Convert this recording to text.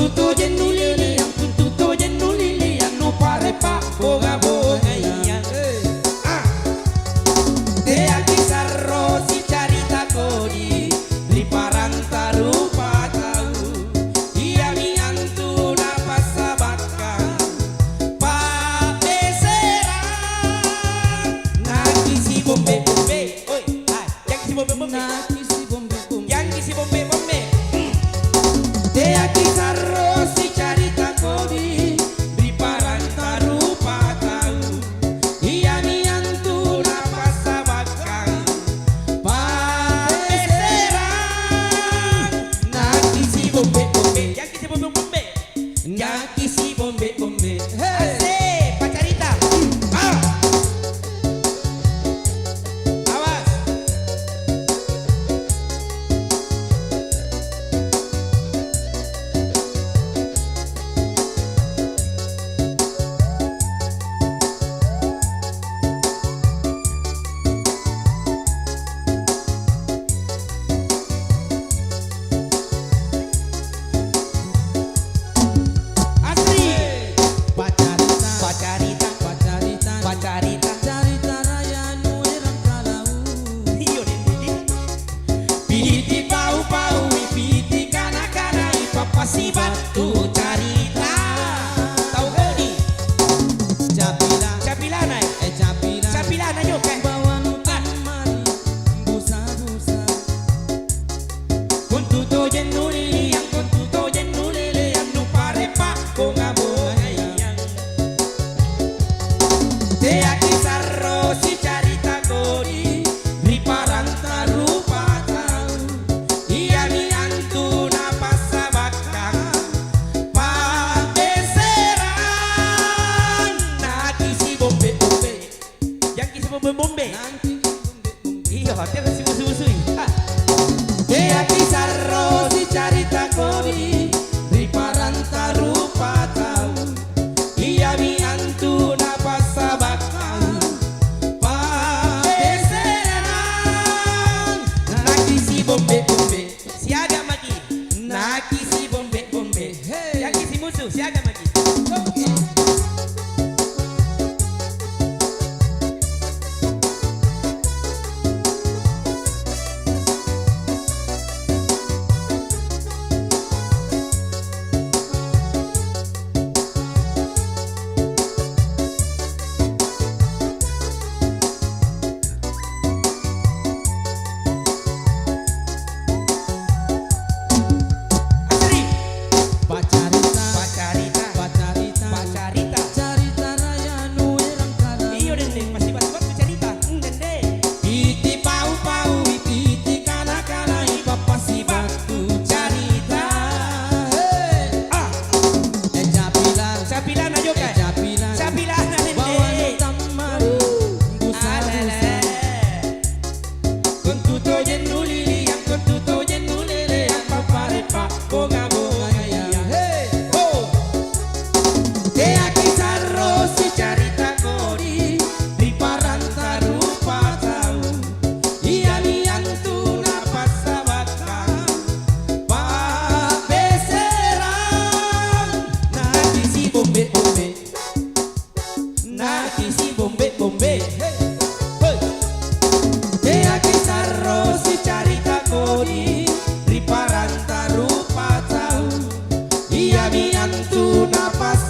tuto jenulili yang tuto jenulili yang no pare pa boga boga yang de aki sarro si carita kodi di paranta rupa tahu ia mi antu na pasabaka pa besera na kisi bombe bombe oi yang kisi bombe bombe na kisi bombe bombe yang kisi bombe bombe de aquí sarro si carita kodi di paranta rupa tahu ia mi antu na pasabaka pa besera na kisi bombe bombe yang kisi bombe bombe yang kisi bombe bombe ase pacarita awas asli pacarita Carita raya nu irang kalau iyo dindi piti pau pau piti kana kana ipapasi batu carita tahu kodi capilana capilana yo kan bawa nu tamari busa-busa con tuto jenulili yang con tuto jenulili yang nu pare pa con aboga yang de aquí sarro si carita kodi di paranta rupa tahu ia mi antu na pasabaka pa beseran na kisi bombe bombe yang kisi bombe bombe nanti iyo dia kasi musuh-musuh de aquí sarro si carita kodi di paranta rupa tahu ia mi antu na pasabaka pa beseran na kisi bombe bombe siaga maki na kisi bombe bombe yang kisi musuh siaga maki asli pacarita pacarita carita raya nu irang kalau iyo dende masih batu-batu cerita dende piti pau pau piti kana kana ipapasi batu carita capilana yo kan capilana bawa nu dende tamari busa-busa con tuto jenulili yang con tuto jenulili yang papare pa boga boga yang oh de aquí sarro si carita kodi di paranta rupa tahu ia mi antu na pasabaka pa beseran na kisi bombe bombe na kisi bombe bombe hey. De aquí sarro si carita kodi di paranta rupa tahu ia mi antu na pas